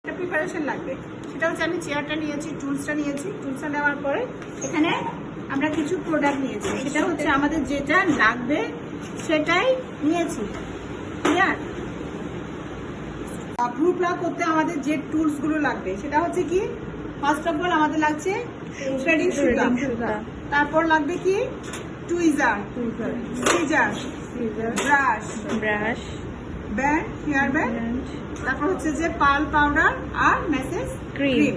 একটা প্রিপারেশন লাগবে, সেটা হচ্ছে আমি চেয়ারটা নিয়েছি, টুলসটা নিয়েছি। টুলসটা নেওয়ার পরে এখানে আমরা কিছু প্রোডাক্ট নিয়েছি, সেটা হচ্ছে আমাদের যেটা লাগবে সেটাই নিয়েছি। ক্লিয়ার? ব্লু প্লাগ করতে আমাদের যে টুলস গুলো লাগবে সেটা হচ্ছে কি, ফার্স্ট অফ অল আমাদের লাগছে থ্রেডিং সুতা, তারপর লাগবে কি tweezer, scissor, brush, band, hair band, তারপর হচ্ছে যে পাল পাউডার আর মেসেজ ক্রিম।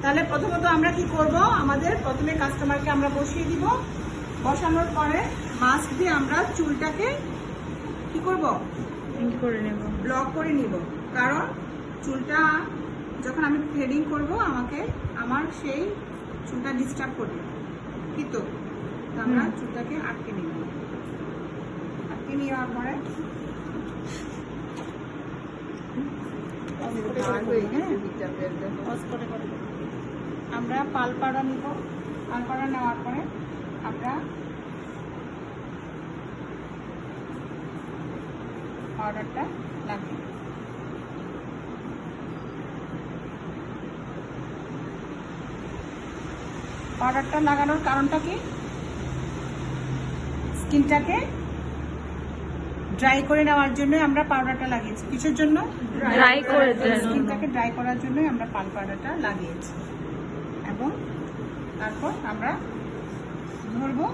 তাহলে প্রথমত আমরা কি করব, আমাদের প্রথমে কাস্টমারকে আমরা বসিয়ে দিব, বসানোর পরে মাস্ক দিয়ে আমরা চুলটাকে কি করব, ব্লক করে নিব। কারণ চুলটা যখন আমি থ্রেডিং করব আমাকে আমার সেই চুলটা ডিস্টার্ব করবে, কিন্তু আমরা চুলটাকে আটকে নিব। আটকে নেওয়ার পরে আমরা পাল পাউডার নিব। পাল পাউডার নেওয়ার পরে আমরা পাউডারটা লাগিয়ে পাউডারটা লাগানোর কারণটা কি, স্কিনটাকে ড্রাই করে নেওয়ার জন্য আমরা পাউডারটা লাগিয়েছি। কিসের জন্য? ড্রাই করে স্কিনটাকে ড্রাই করার জন্য আমরা পাল পাউডারটা লাগিয়েছি। এবং তারপর আমরা ধরবো,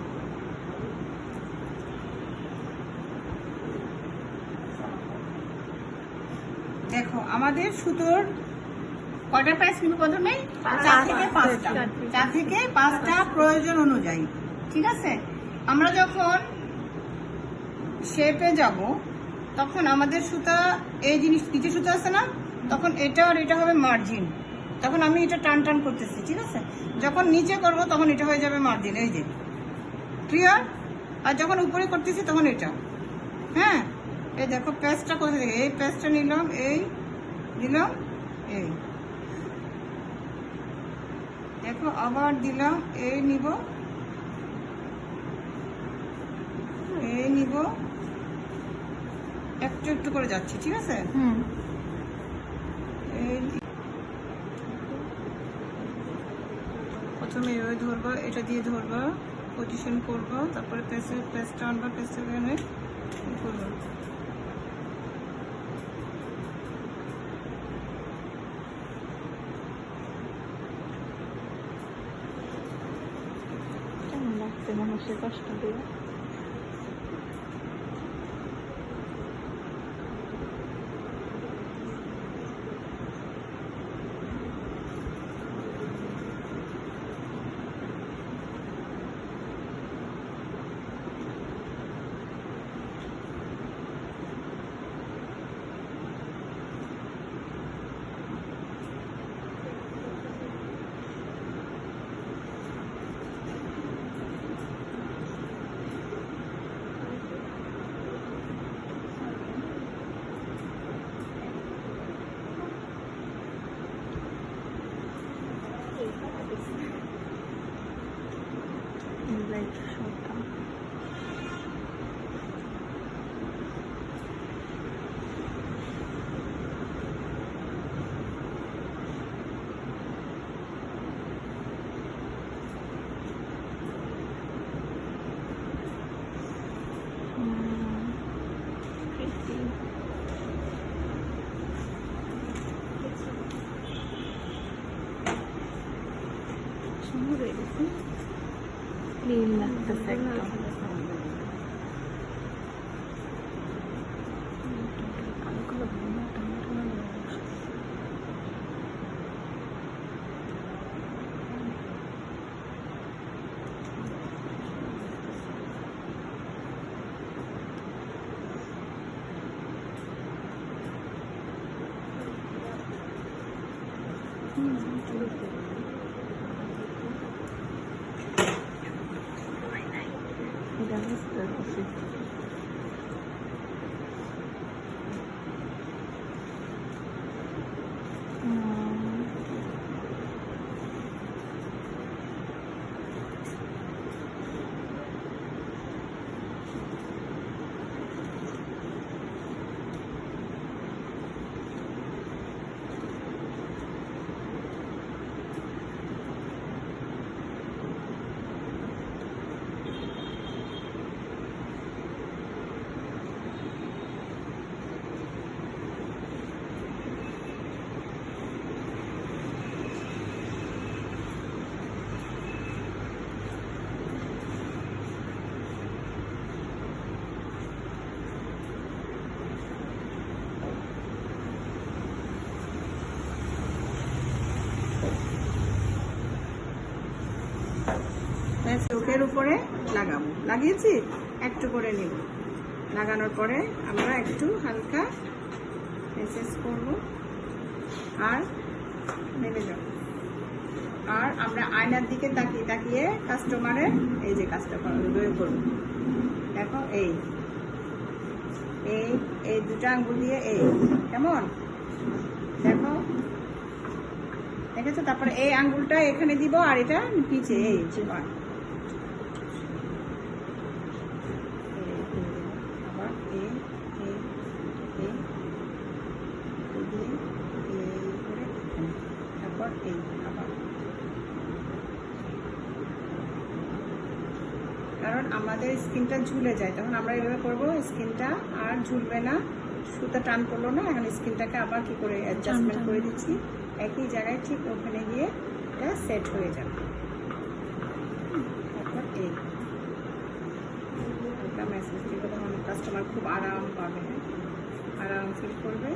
দেখো আমাদের সুতোর কয়টা প্যাচ নিব প্রথমে? 4 থেকে 5টা। 4 থেকে 5টা প্রয়োজন অনুযায়ী, ঠিক আছে? আমরা যখন শেপে যাব তখন আমাদের সুতা, এই জিনিস নিচে সুতা আছে না, তখন এটা আর এটা হবে মার্জিন। তখন আমি এটা টান টান করতেছি, ঠিক আছে? যখন নিচে করব তখন এটা হয়ে যাবে মার্জিন, এই যে। ক্লিয়ার? আর যখন উপরে করতেছি তখন এটা। হ্যাঁ, এই দেখো প্যাচটা কোথা থেকে, এই প্যাচটা নিলাম, এই দিলাম, এই দেখো আবার দিলাম, এই নিব, এই নিব, একটু একটু করে যাচ্ছি, ঠিক আছে? প্রথমে এভাবে ধরবো, এটা দিয়ে ধরবো, পজিশন করবো, তারপরে পেস্টটা আনবো, পেস্টের এখানে করবো। কেমন লাগছে মানুষের কষ্ট দিয়ে? ক্লিন লাগতেছে একদম। এটা বুঝতে পারছি। চোখের উপরে লাগাবো। লাগিয়েছি, একটু করে নিব। লাগানোর পরে আমরা একটু হালকা মেসেজ করব আর নেমে যাব। আর আমরা আয়নার দিকে তাকিয়ে তাকিয়ে কাস্টমারের এই যে কাজটা করব। দেখো এই এই এই দুটো আঙ্গুল দিয়ে এই কেমন দেখো, দেখেছো? তারপরে এই আঙ্গুলটা এখানে দিব আর এটা নিচে এই আবার এই এই এই করে তারপর এই আবার, কারণ আমাদের স্কিনটা ঝুলে যায়, তখন আমরা এইভাবে করবো, স্কিনটা আর ঝুলবে না। সুতা টান পড়লো না, এখন স্কিনটাকে আবার কি করে অ্যাডজাস্টমেন্ট করে দিচ্ছি একই জায়গায়, ঠিক ওখানে গিয়ে এটা সেট হয়ে যাবে। তারপর এই হালকা ম্যাসেজ দিলে তখন কাস্টমার খুব আরাম পাবে, আরাম ফিল করবে।